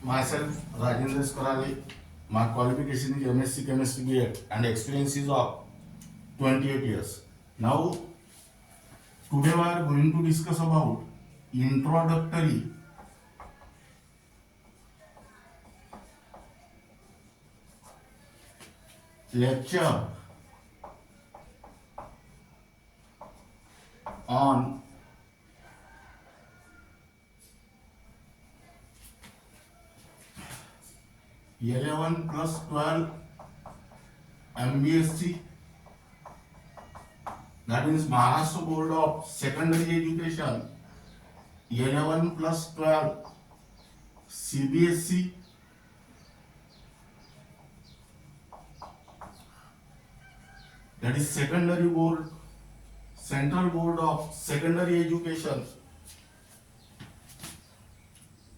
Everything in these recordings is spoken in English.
Myself, Rajendra Skarale. My qualification is MSc Chemistry B.Ed and experience is of 28 years. Now, today we are going to discuss about introductory lecture on XI+XII MBSE, that means Maharashtra Board of Secondary Education, XI+XII CBSE, that is Secondary Board, Central Board of Secondary Education,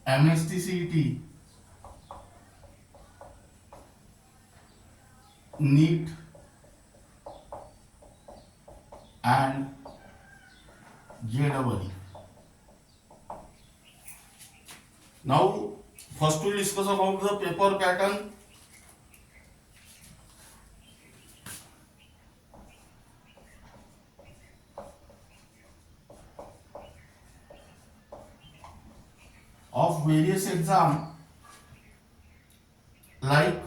mhtcet, NEET and JEE. Now, first we'll discuss about the paper pattern. Of various exam like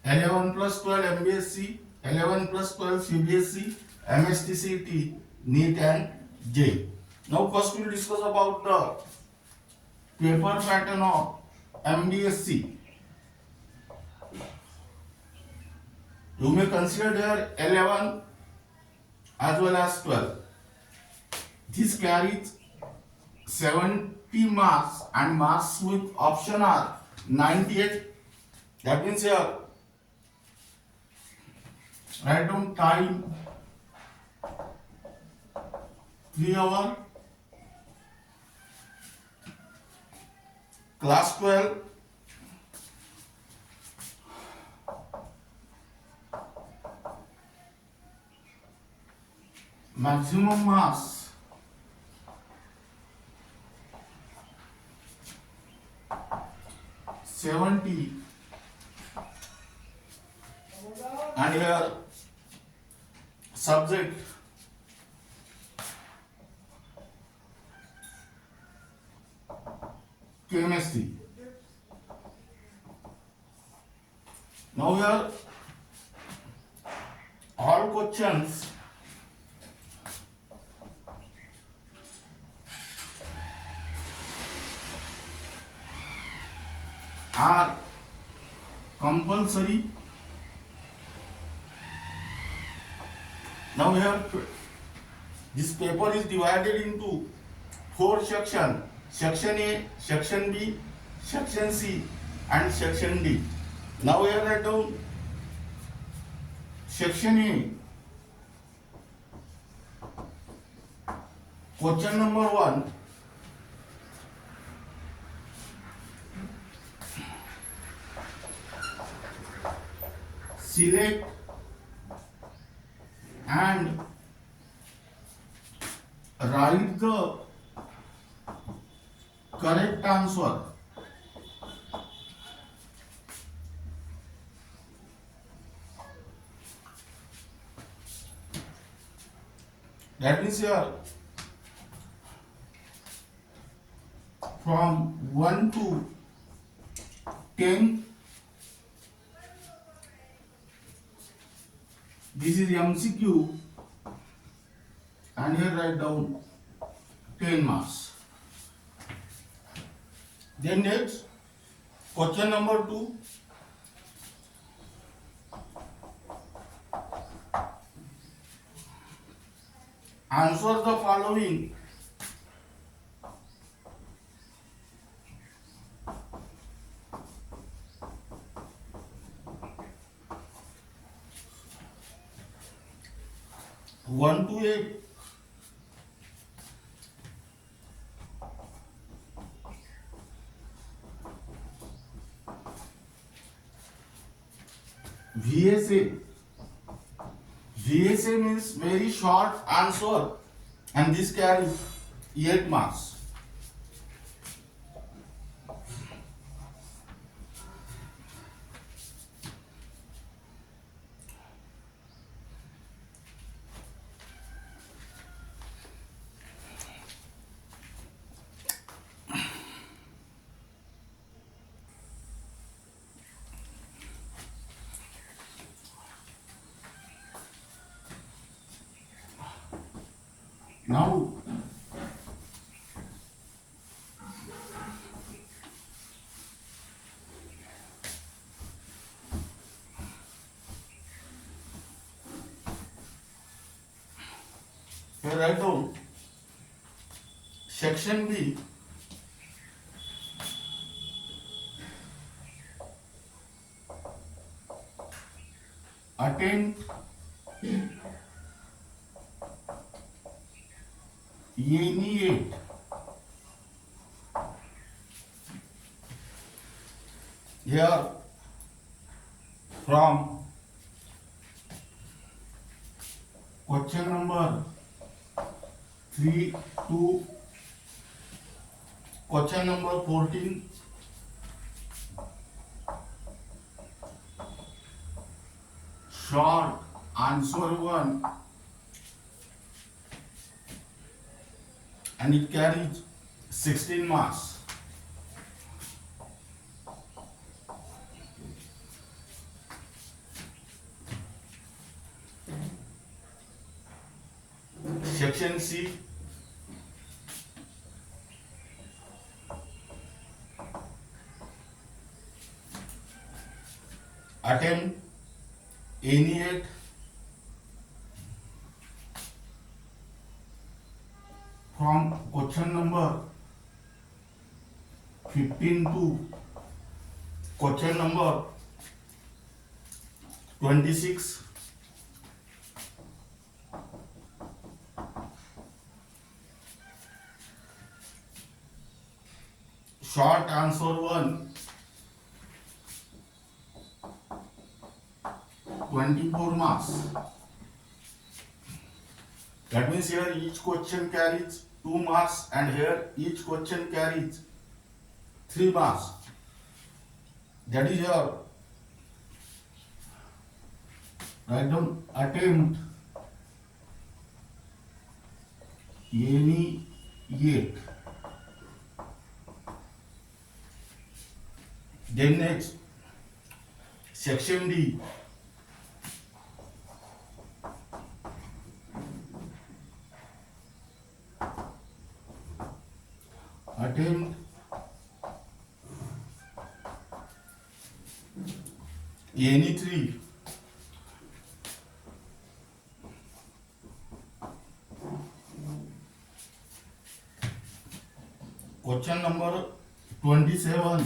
XI+XII MBSE, XI+XII CBSE, mhtcet, NEET and JEE. Now first we will discuss about the paper pattern of MBSE. You may consider here 11 as well as 12. This carries 70 marks and marks with option are 98. That means here write down time 3 hours. Class 12 maximum marks 70 and here subject chemistry. Now here all questions are compulsory. Now here this paper is divided into 4 sections: Section A, Section B, Section C and Section D. Now here write down Section A. Question number 1. Select and write the correct answer. That means here from 1 to 10, this is MCQ and here write down 10 marks. Then next, question number 2. Answer the following. One to 8. VSA. VSA means very short answer and this carries 8 marks. Now here write down section B attempt any 8 here from question number 3 to question number 14. Short answer 1 and it carries 16 marks. Section C attempt any 8 from question number 15 to question number 26. Short answer 1 24 marks. That means here each question carries 2 marks and here each question carries 3 marks. That is your write down attempt any 8. Then next section D attempt any 3. Question number 27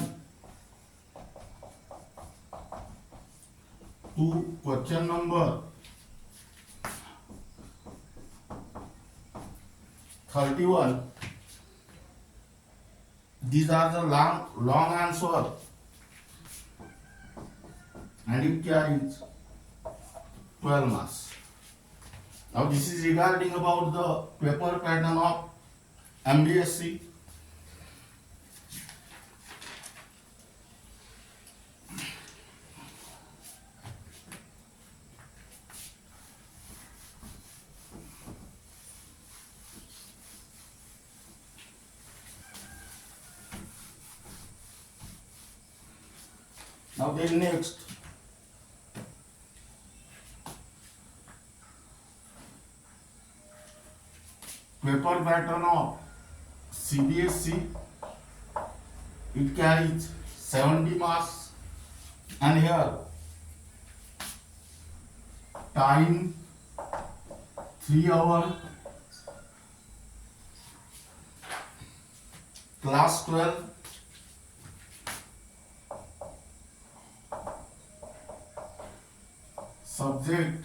to question number 31. These are the long answer and it carries 12 marks. Now this is regarding about the paper pattern of MBSE. Now then next paper pattern of CBSE, it carries 70 marks and here time 3 hours, class 12, subject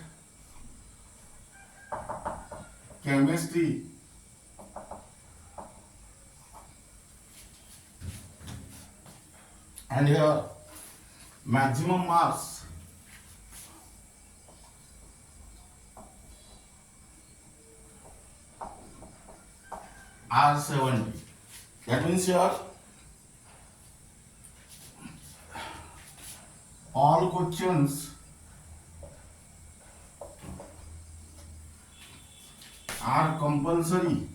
chemistry, and here maximum marks are 70. That means here all questions are compulsory.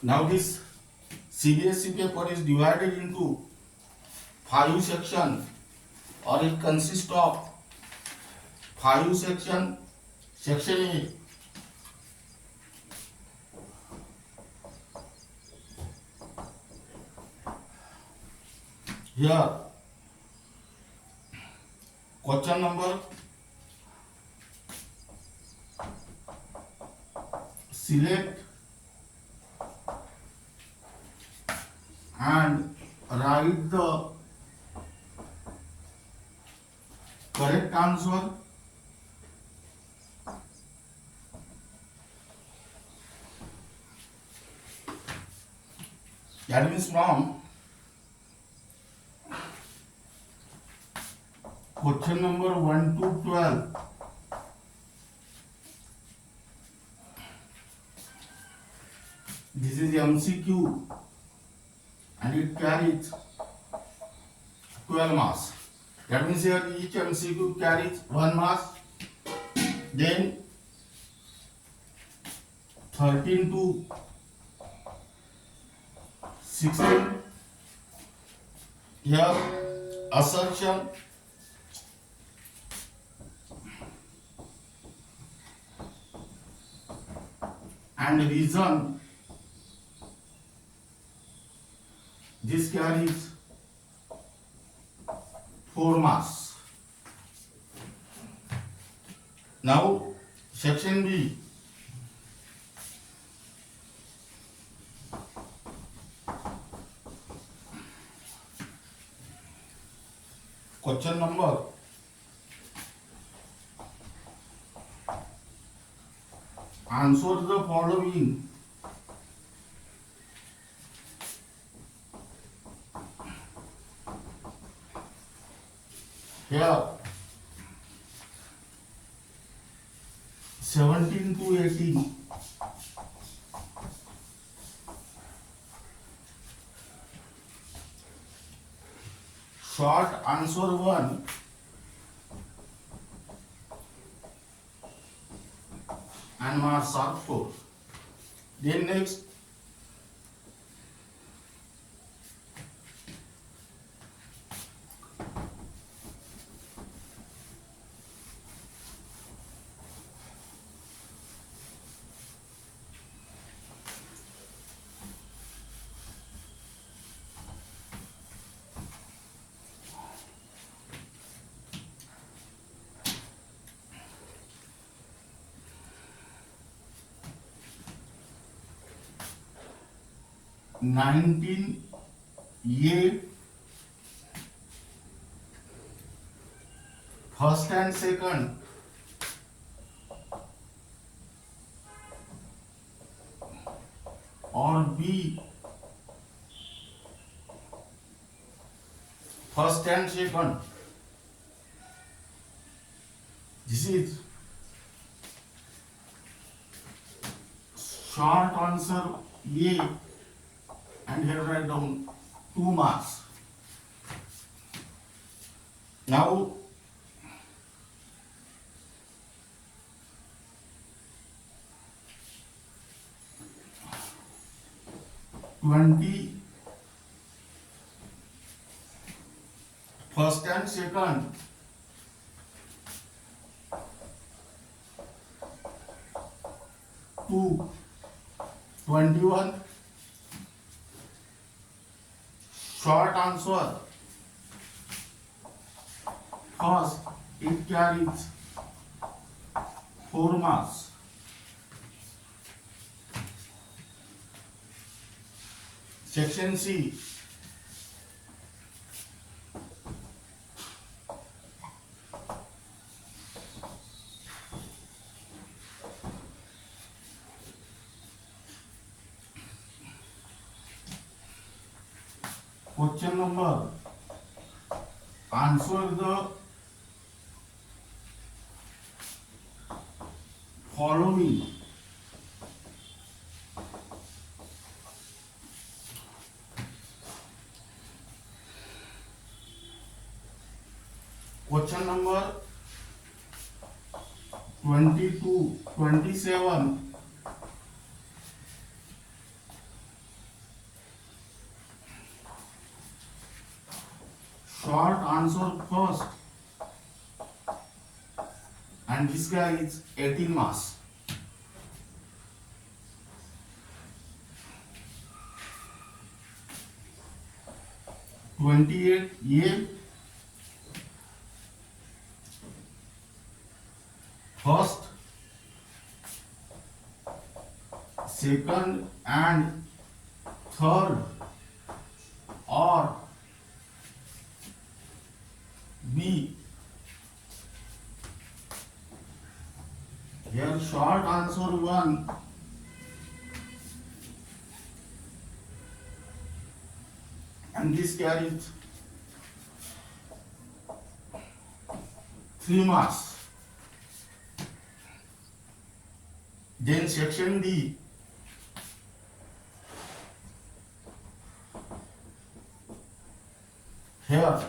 Now this CBSE paper is divided into 5 sections, or it consists of 5 section. Section A. Here, question number, select and write the correct answer. That means from question number 1 to 12. This is MCQ and it carries 12 marks. That means here each MCQ carries 1 mark. Then 13 to 16. Here assertion and reason. This carries 4 marks. Now section B. Question number, answer the following. Here 17 to 18. Short answer 1 and marks are 4. Then next (19) A first and second, or B first and second. This is short answer A, and here write down 2 marks. Now first and second, to 21. Short answer first, it carries 4 marks. Section C. Question number, answer the following. Question number 22, 27. Short answer first and this carries 18 marks. A first, second and third or B. Here short answer 1 and this carries 3 marks. Then section D. Here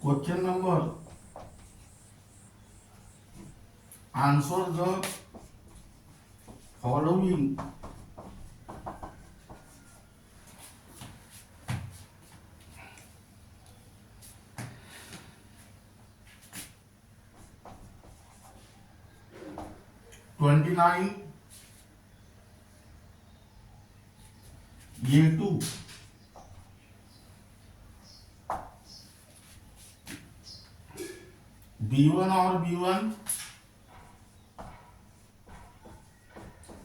question number, answer the following. A2 B1 or B1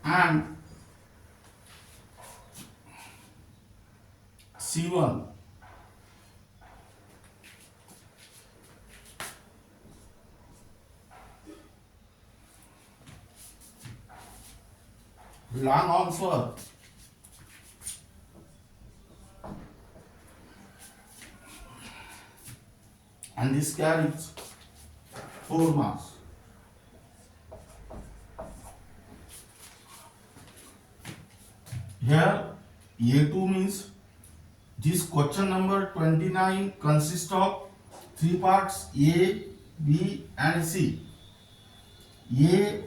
and C1. Long answer. And this carries 4 marks. Here A2 means this question number 29 consists of 3 parts A, B and C. A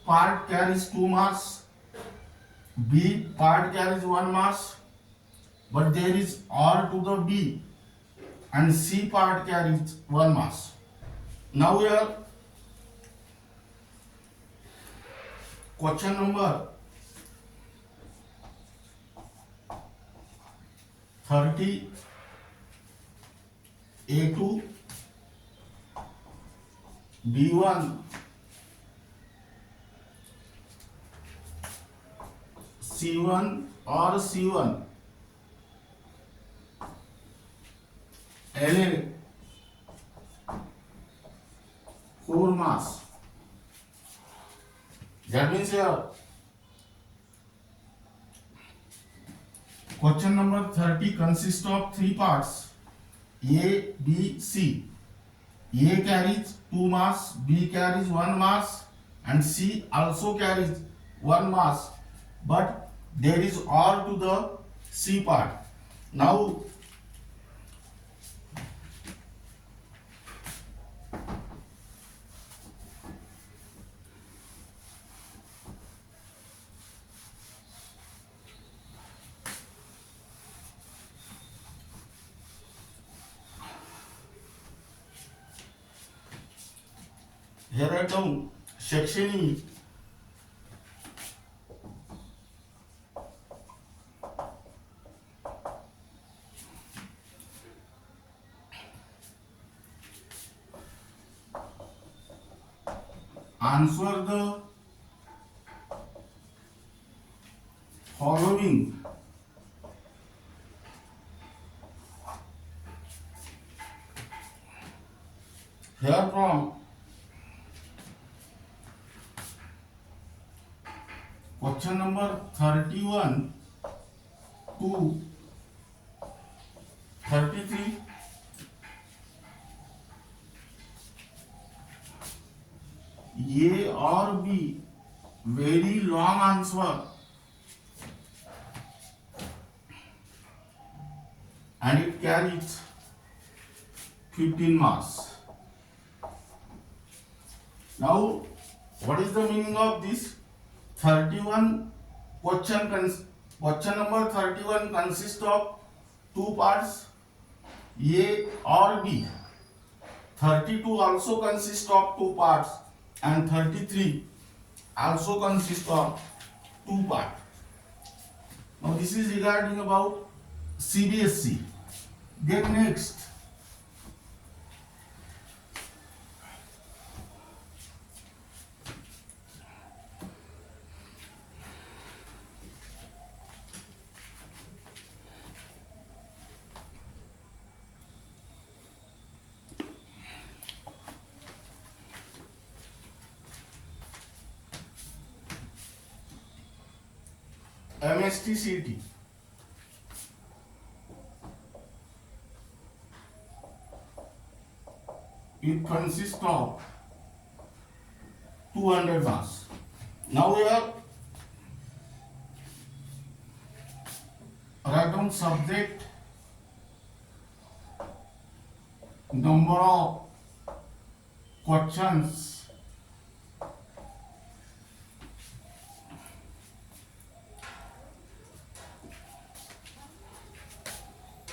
part carries 2 marks, B part carries 1 mark, but there is R to the B, and C part carries 1 mark. Now here question number 30 A2 B1 C1 or C1 LA 4 marks. That means here question number 30 consists of 3 parts A, B, C. A carries 2 marks, B carries 1 mark and C also carries 1 mark, but there is R to the C part. Now here write down section E. Answer the following. Here from question number 31 to 33 A or B, very long answer and it carries 15 marks. Now what is the meaning of this? 31 question number 31 consists of 2 parts A or B. 32 also consists of two parts and 33 also consists of two parts. Now this is regarding about CBSE. Then next, MHT-CET. It consists of 200 marks. Now we have write down subject, number of questions,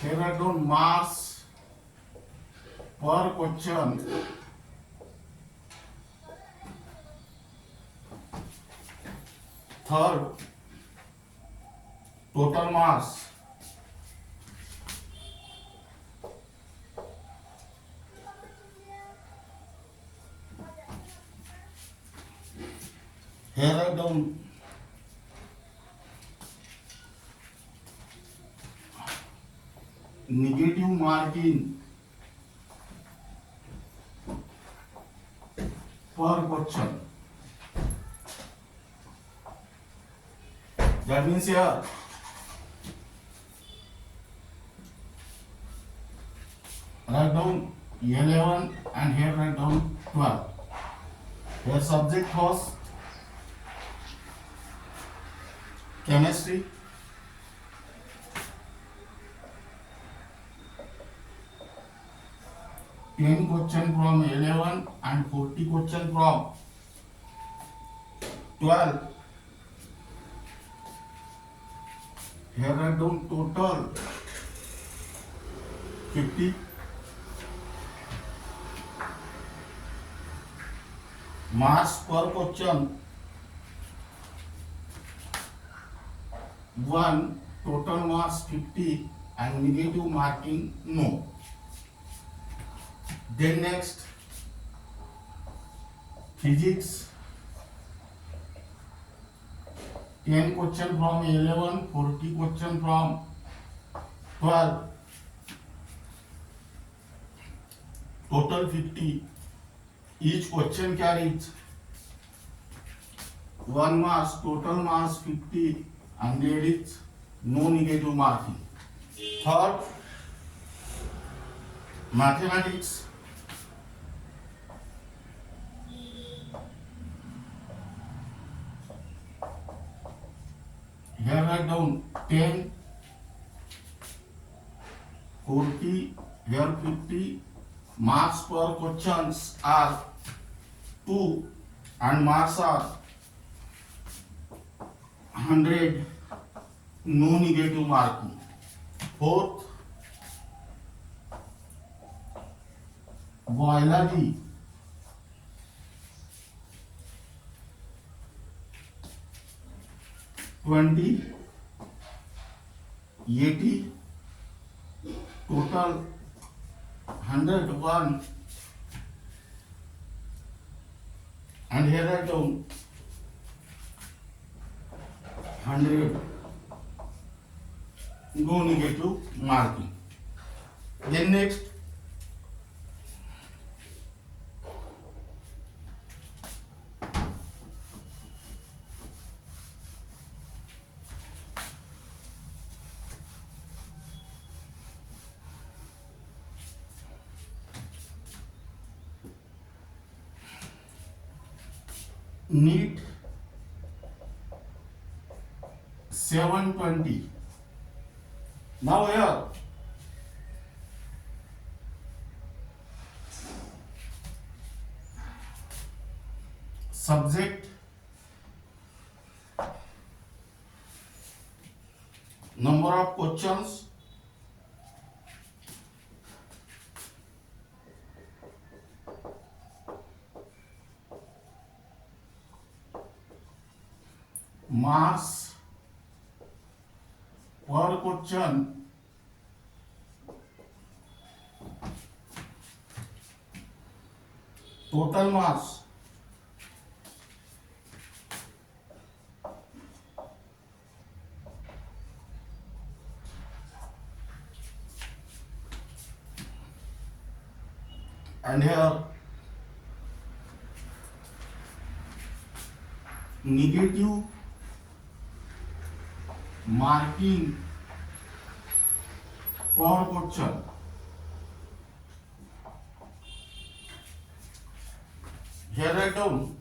here write down marks per question, third total marks, here write down negative marking per question. That means here write down 11 and here write down 12. Here subject was chemistry, ten question from 11 and 40 question from 12. Here write down total 50. Marks per question 1, total marks 50 and negative marking no. Then next, physics, 10 question from 11, 40 question from 12, total 50. Each question carries 1 marks, total marks 50 and there is no negative marking. Third, mathematics, here write down 10, 40, here 50, marks per questions are 2 and marks are 100, no negative marking. Fourth, biology, $20, $80, total 101 and here write down 100, no negative marking. Then next, NEET 720. Now here subject, number of questions, mass per question total mass and here negative marking per question. Here write down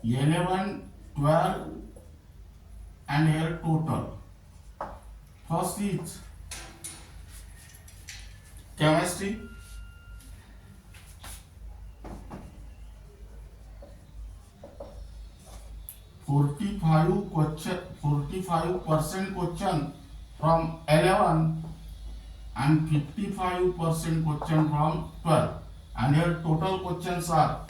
N1, 12 and here total. First is chemistry. question 45% question from 11 and 55% question from 12 and here total questions are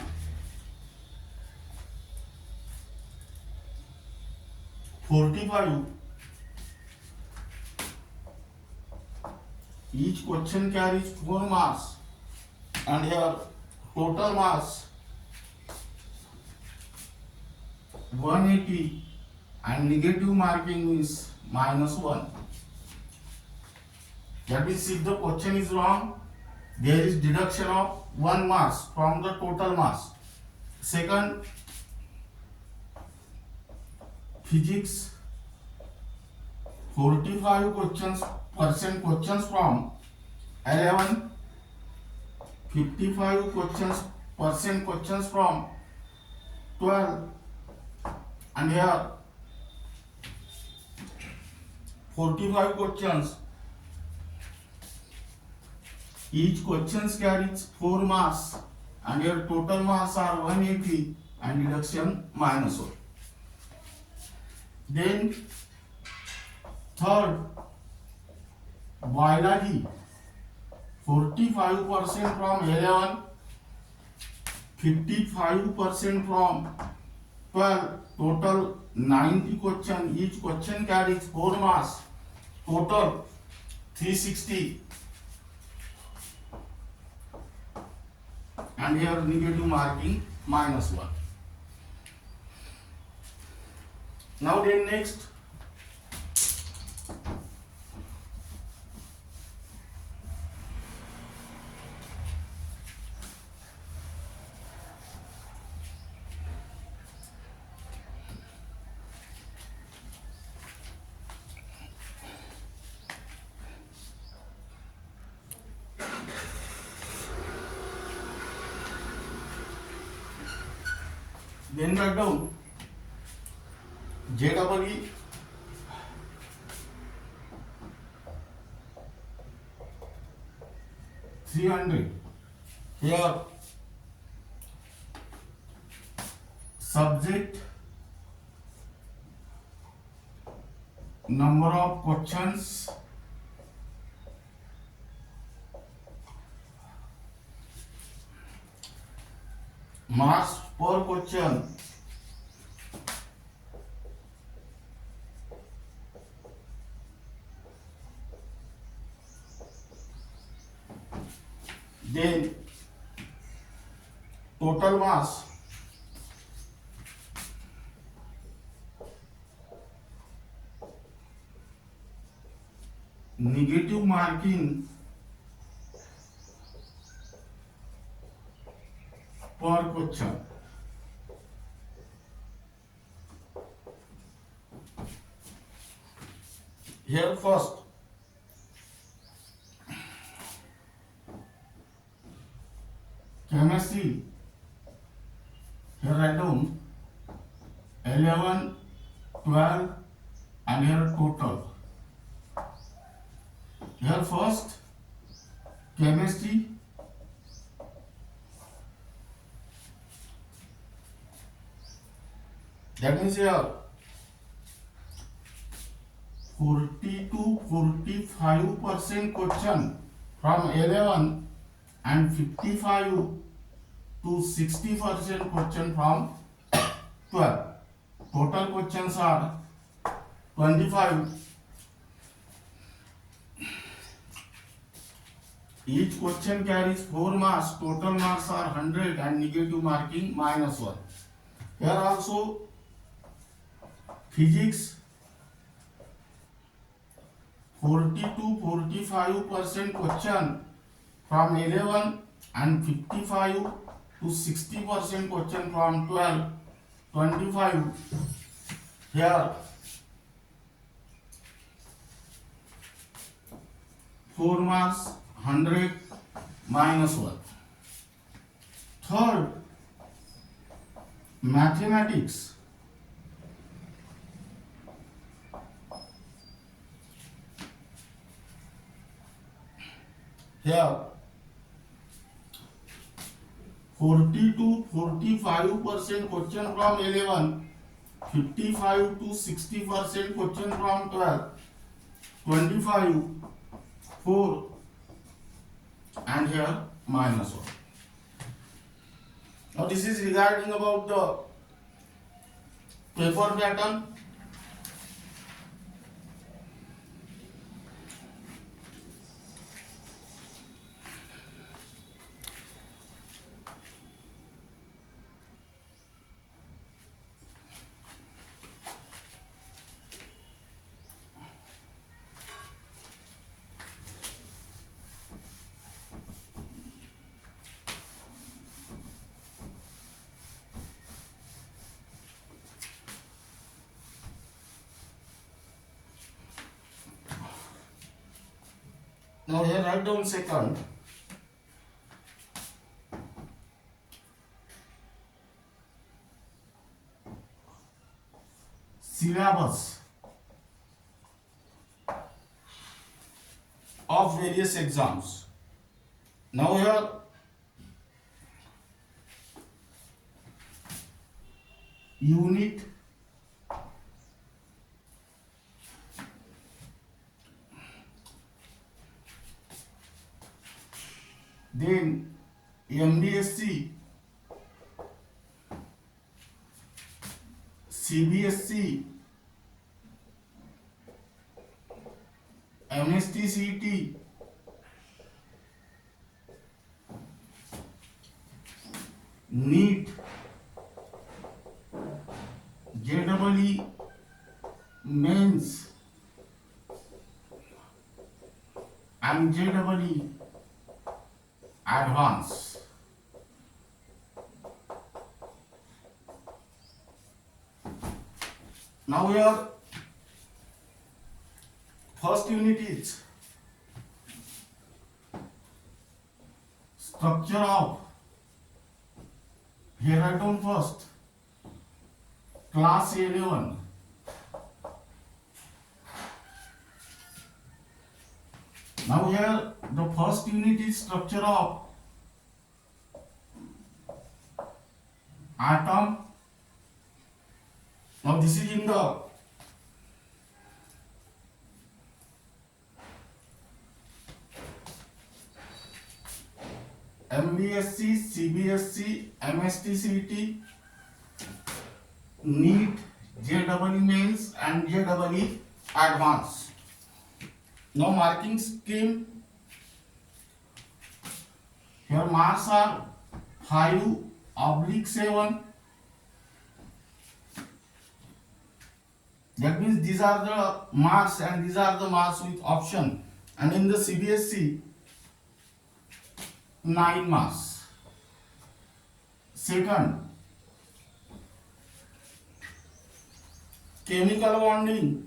45. Each question carries 4 marks and here total mass 180 and negative marking is -1. That means if the question is wrong, there is deduction of 1 marks from the total mass. Second, physics 45% questions from 11, 55% questions from 12 and here 45 questions. Each questions carries 4 marks and here total marks are 180 and deduction -1. Then third, biology 45% from 11, 55% from 12, total 90 question. Each question carries 4 marks, total 360 and here negative marking -1. Now then next, write down JEE 300. Here subject number of questions marks per question then total mass negative marking per question. Here first chemistry, here write down 11, 12 and here total. Here first chemistry that means here 40 to 45% question from 11 and 55 to 60% question from 12. Total questions are 25. Each question carries 4 marks. Total marks are 100 and negative marking -1. Here also physics 40 to 45% question from 11 and 55 to 60% question from 12. 25. Here 4 marks, 100 -1. Third, mathematics. Here 40 to 45% question from 11, 55 to 60% question from 12, 25, 4, and here -1. Now this is regarding about the paper pattern. Now here write down second. Syllabus of various exams. Now here unit then MBSE, CBSE, mhtcet, NEET, JEE, Mains, and JEE Advanced. Now here first unit is structure of, here I don't first, class 11. Now here the first unit is structure of atom. Now this is in the MBSE, CBSE, mhtcet, NEET, JEE Mains and JEE Advanced. Now marking scheme. Here marks are 5/7. That means these are the marks and these are the marks with option. And in the CBSE 9 marks. Second, chemical bonding.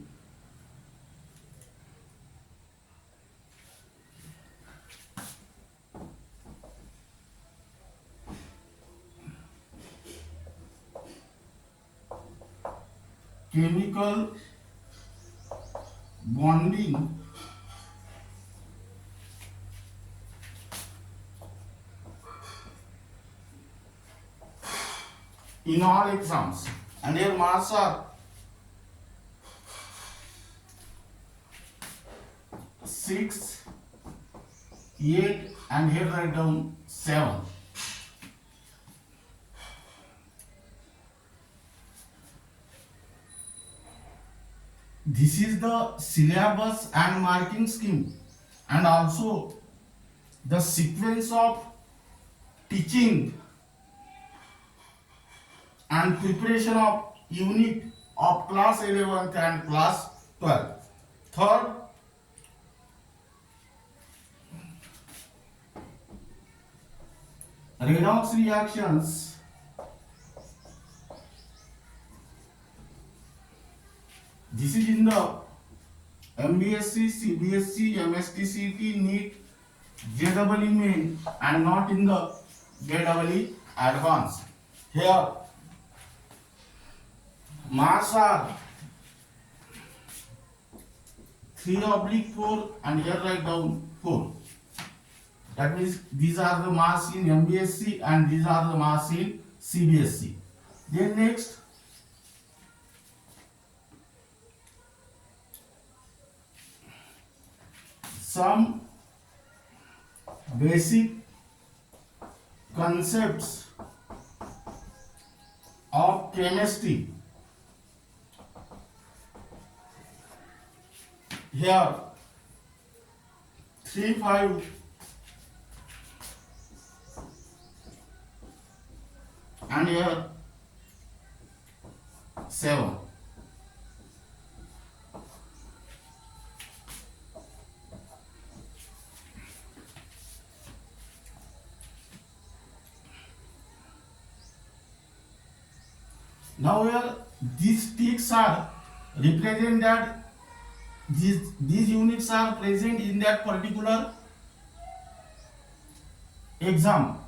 Chemical bonding in all exams, and here marks are 6 8, and here write down 7. This is the syllabus and marking scheme, and also the sequence of teaching and preparation of unit of class 11th and class 12th. Third, redox reactions. This is in the MBSE, CBSE, MSTCT, NEET, JEE main, and not in the JEE advanced. Here, marks are 3/4, and here write down 4. That means these are the marks in MBSE and these are the marks in CBSE. Then next, some basic concepts of chemistry. Here 3, 5, and here 7. Now here these ticks are represent that these units are present in that particular exam,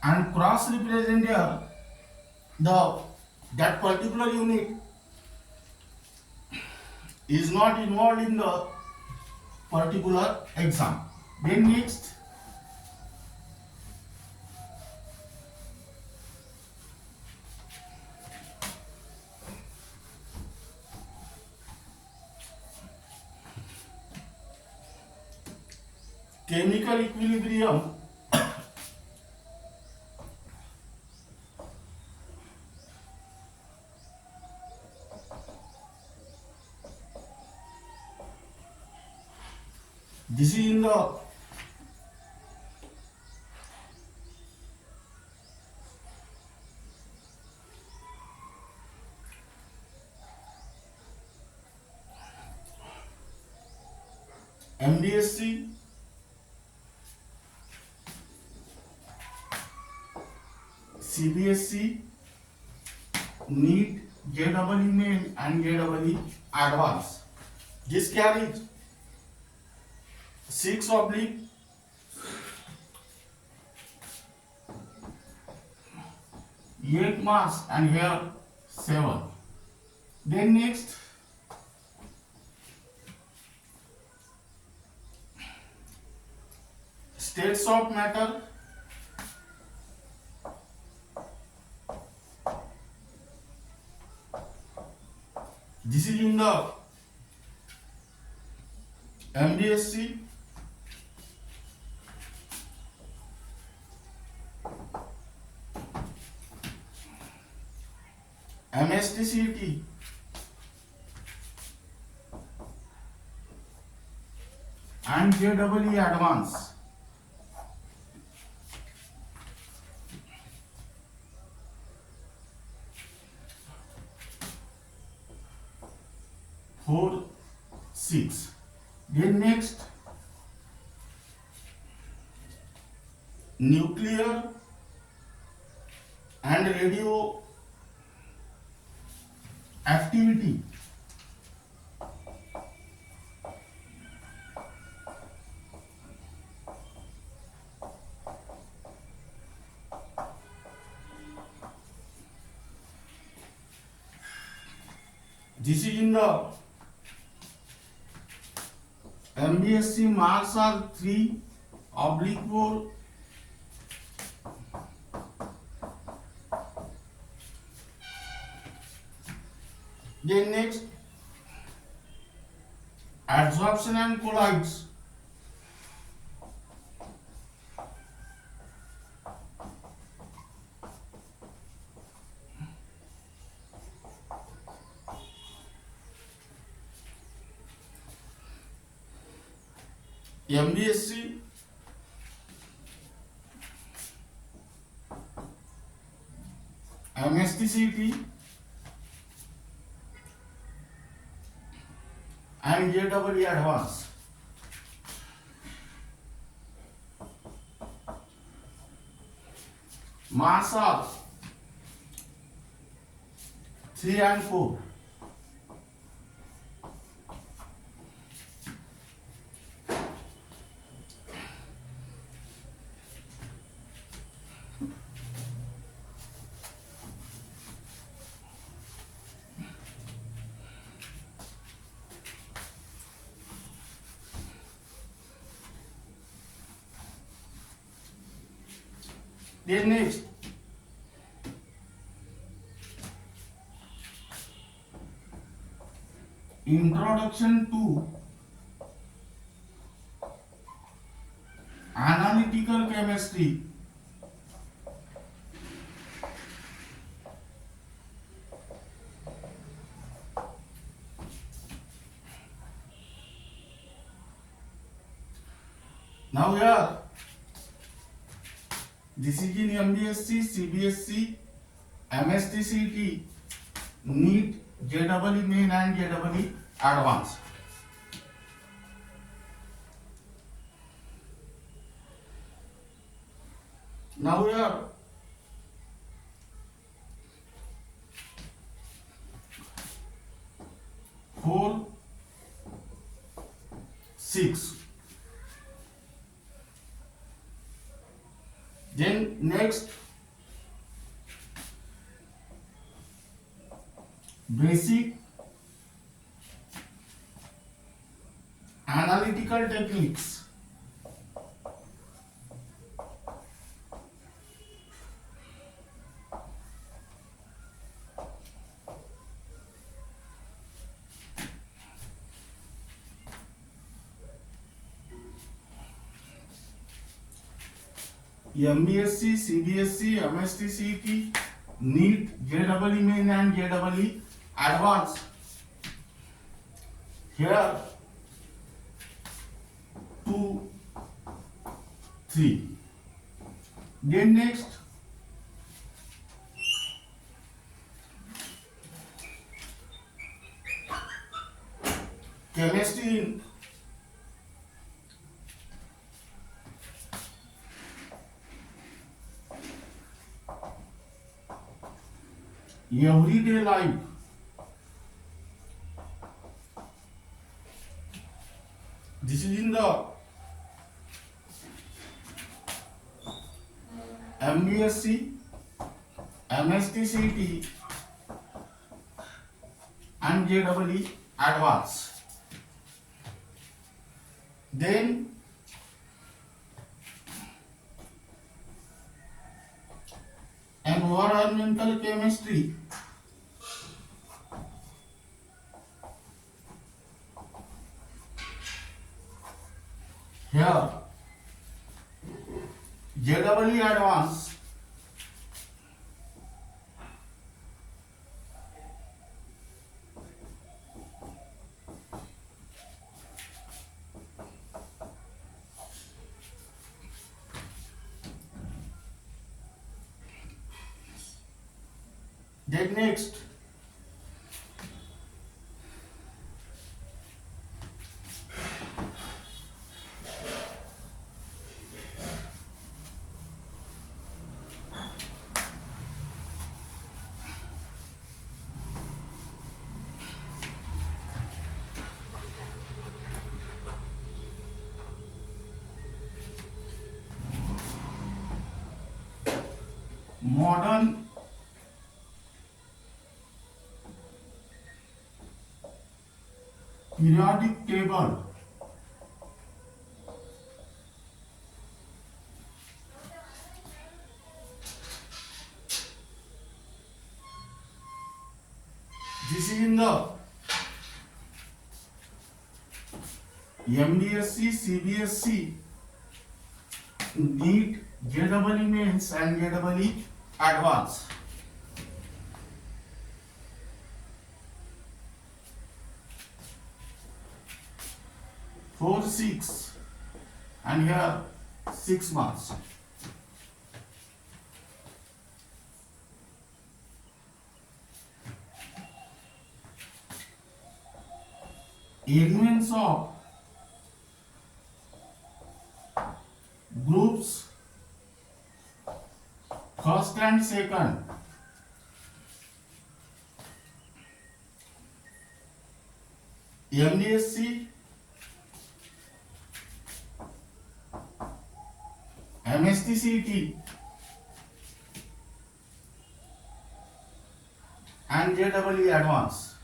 and cross represent here that particular unit is not involved in the particular exam. Then next, chemical equilibrium. This is in the MBSE, CBSE, NEET, JEE main, and JEE advanced. This carries 6/8 marks, and here 7. Then next, states of matter. This is in the MBSE, MSTCT, and JEE advanced. Four, 6. Then next, nuclear and radio activity. This is in the MBSE, marks are 3/4. Then next, adsorption and colloids. MBSE, MHT-CET and JEE Advanced. Marks are 3 and 4. Then next, Introduction to Analytical Chemistry. Now here, this is in MBSE, CBSE, MHT-CET, NEET, JEE Main and JEE Advanced. Now here, 4, 6. Then next, basic analytical techniques. MBSE, CBSE, MHT-CET, NEET, JEE Main and JEE Advanced. Here 2, 3. Then next, chemistry. Everyday life. This is in the MBSE, MHT-CET and JEE Advanced. Then environmental chemistry. Here JEE Advanced. Then next, modern periodic table. This is in the MBSE, CBSE, NEET, JEE Mains and JEE Advanced. Four, 6. and here 6 marks. Elements of groups first and second MBSE, MHT-CET and JEE Advanced.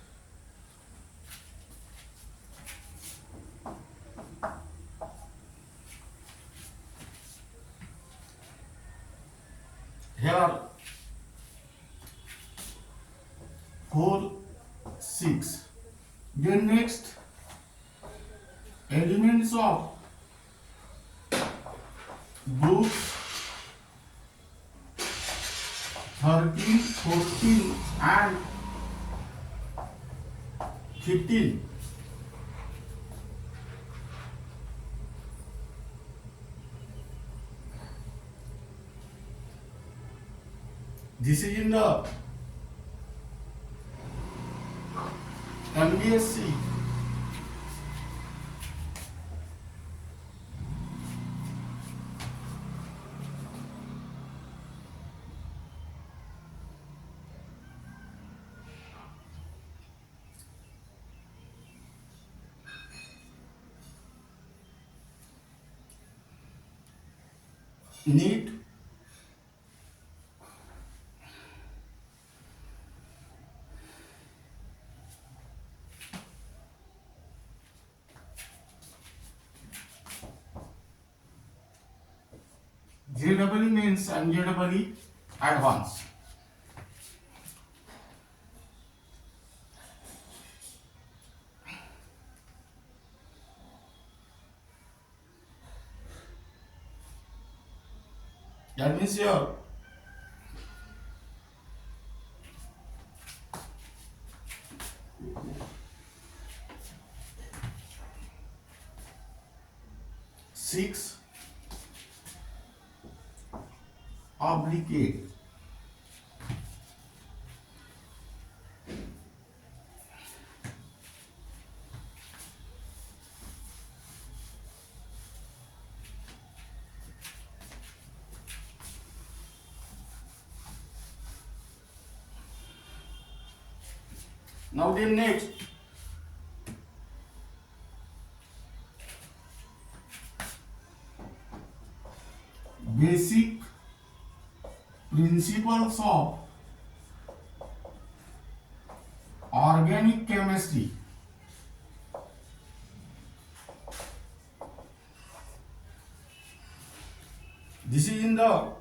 Here 4, 6. Then next, elements of groups 13, 14 and 15. This is in the MBSE. NEET JEE means and JEE Advanced. That means here six oblique 8. Now then next, basic principles of organic chemistry. This is in the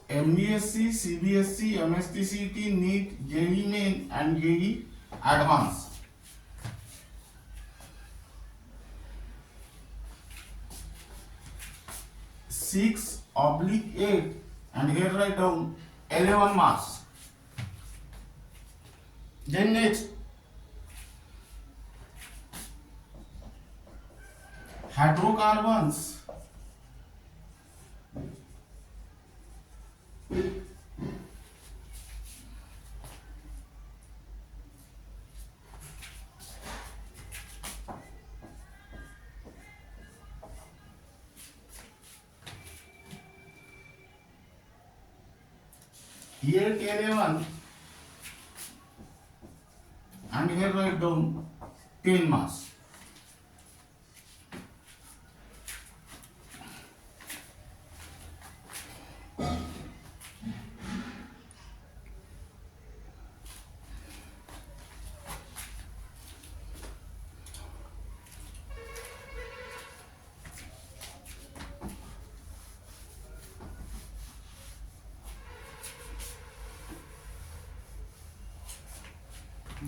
MBSE, CBSE, MSTCET, NEET, JEE Main and JEE Advanced. Six oblique 8 and here write down 11 marks. Then next, hydrocarbons. Here 11 and here write down 10 marks.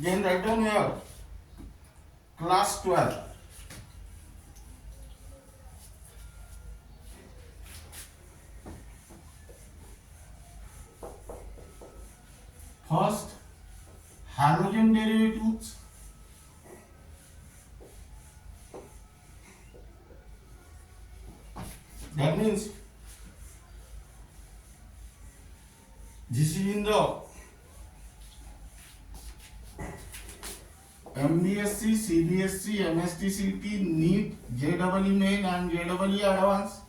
Then write down here class 12. First, halogen derivatives That means this is in the MBSE, CBSE, MSTCT, NEET, JEE Main and JEE Advanced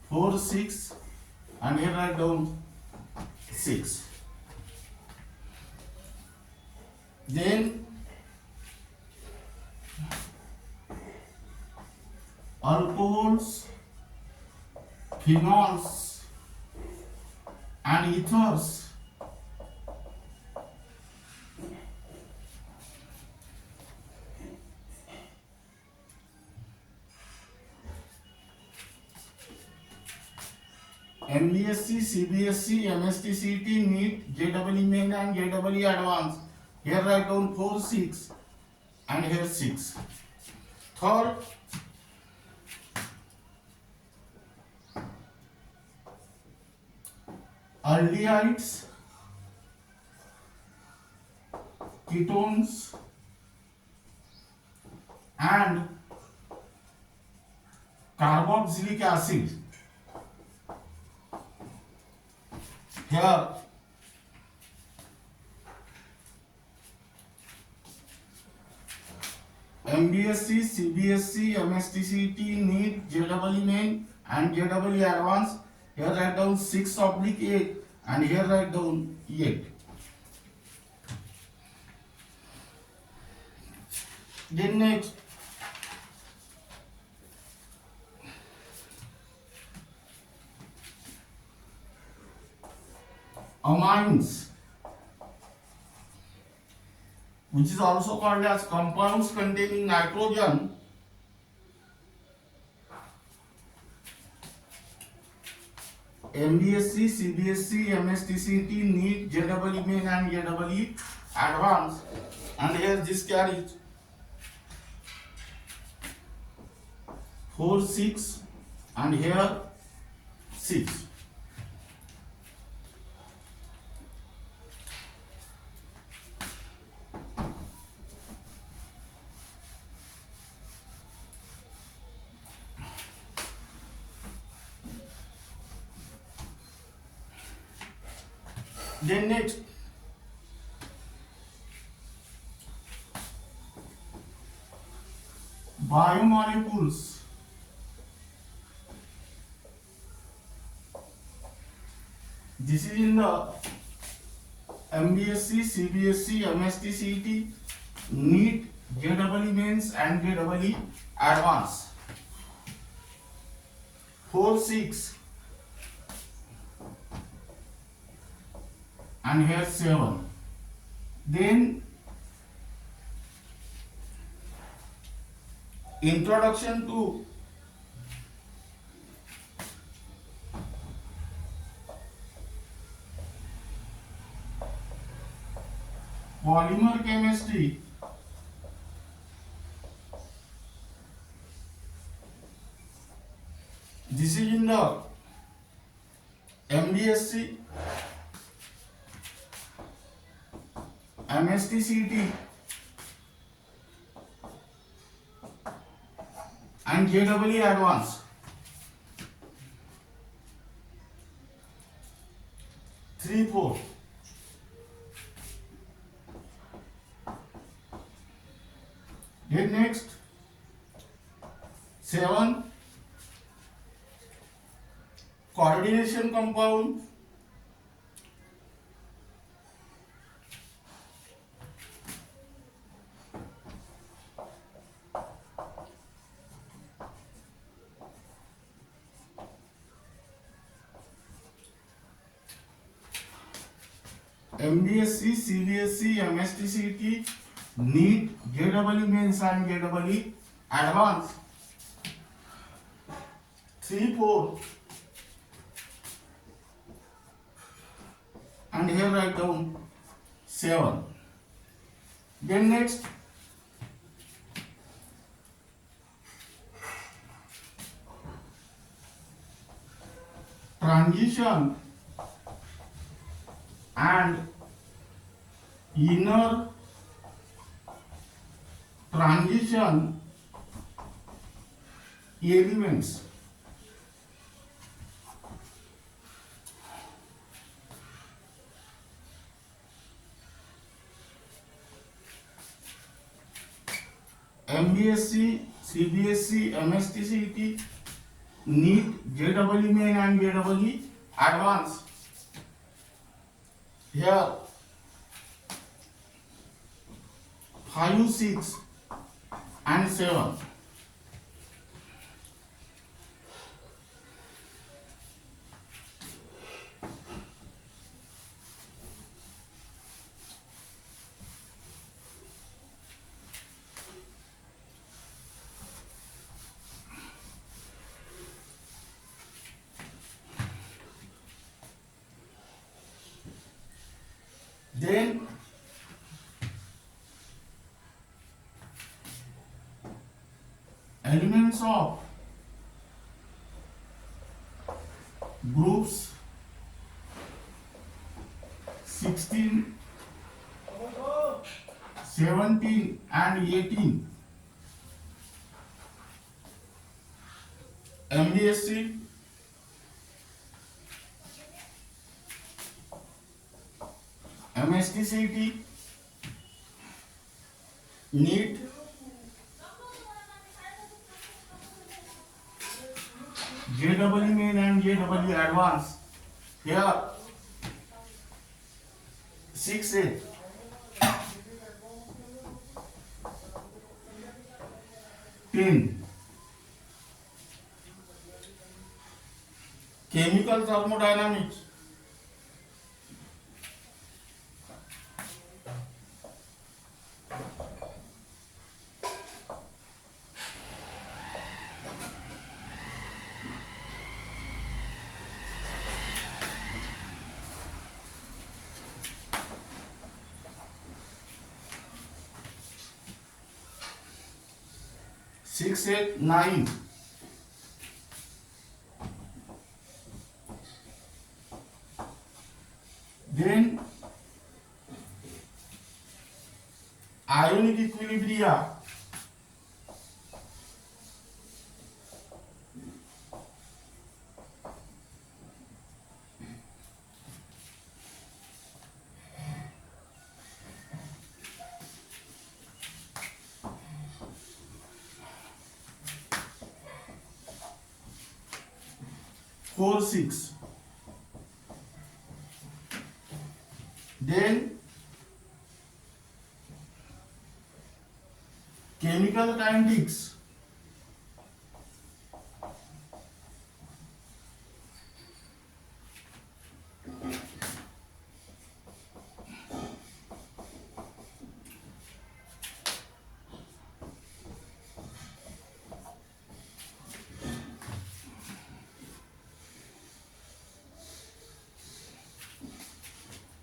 4, 6 and here write down 6. Then alcohols, phenols and ethers MBSE, CBSE, MSTCT, NEET, JEE Main and JEE Advanced. Here write down 4, 6 and here 6. Third, aldehydes, ketones and carboxylic acid. Here MBSE, CBSE, MSTCT, NEET, JEE Main and JEE Advanced. Here write down 6/8 and here write down 8. Then next, amines, which is also called as compounds containing nitrogen, MBSE, CBSE, MSTCT, NEET, JEE Main and JEE Advanced, and here this carries 4, 6 and here 6. Then next, biomolecules, this is in the MBSE, CBSE, MSTCT, NEET, JEE Mains and JEE Advanced. 4, 6 and here 7. Then introduction to polymer chemistry, this is in the MBSE, MSTCT and JEE Advanced. 3, 4. Then next 7, coordination compound, MBSE, CBSE, MSTCT, NEET, JEE Mains and JEE Advanced. 3, 4 and here write down 7. Then next transition and inner transition elements. MBSE, CBSE, MHT-CET, NEET, JEE Main and JEE Advanced. Here 5, 6 and 7. Then elements of groups 16, 17 and 18. MBSE, MHT-CET, NEET, JEE Main and JEE Advanced. Here 6A, 10. Chemical thermodynamics, six, 8, 9. Then ionic equilibria, four, 6. Then chemical kinetics,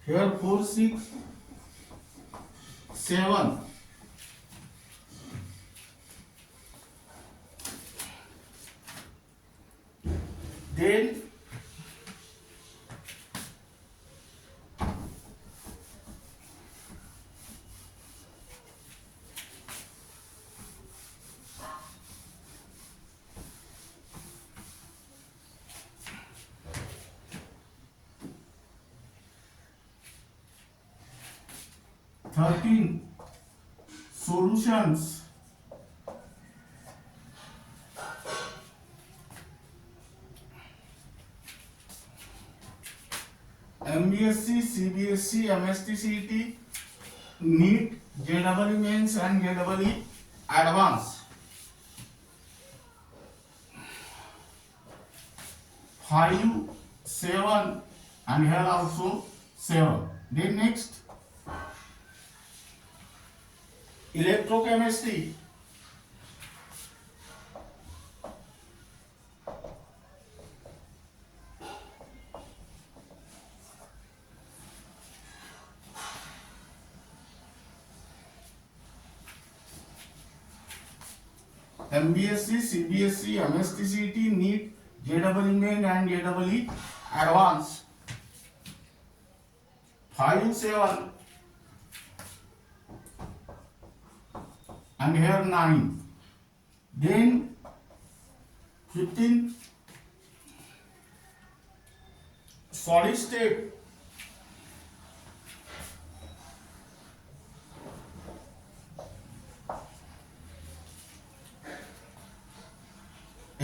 here 4, 6, 7. Then thirteen, solutions, MBSE, CBSE, MHT-CET, NEET, JEE Mains and JEE Advanced. 5, 7 and here also 7. Then next electrochemistry, MBSE, CBSE, MHT-CET, NEET, JEE Main and JEE Advanced. 5, 7 and here 9. Then 15, solid state,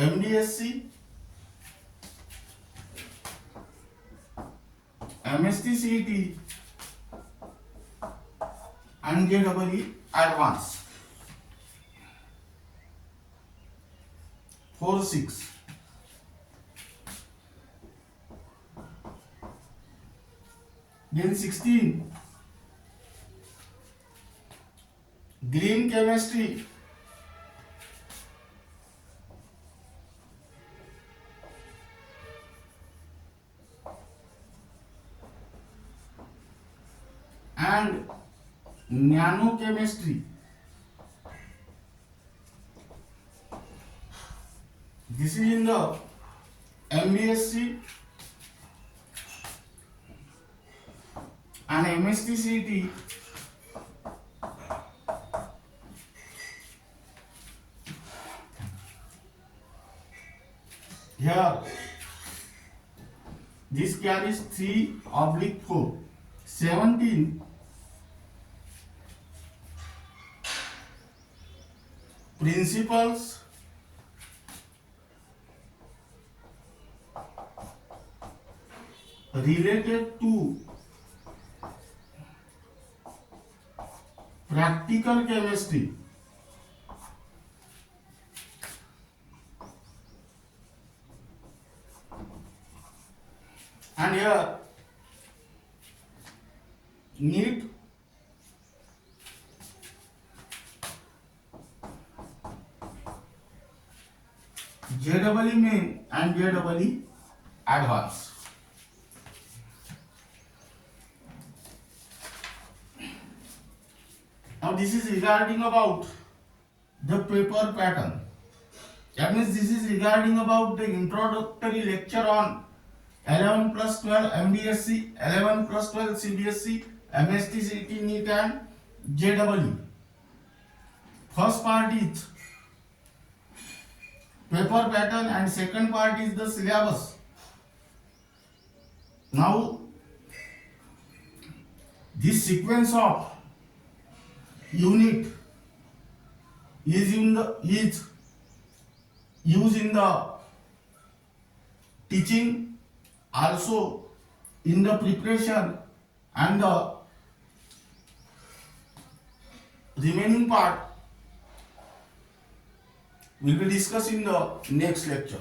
MBSE, MHT-CET and JEE Advanced. 4-6. Then 16. Green Chemistry. And Nanochemistry. This is in the MBSE and MHT-CET. Here, this carries 3/4. 17. Principles related to practical chemistry. And here NEET, JEE Main and JEE Advanced. Now this is regarding about the paper pattern. That means this is regarding about the introductory lecture on 11+12 MBSE, 11+12 CBSE, MHT-CET, NEET and JEE. First part is paper pattern and second part is the syllabus. Now this sequence of unit is used in the teaching, also in the preparation, and the remaining part will be discussed in the next lecture.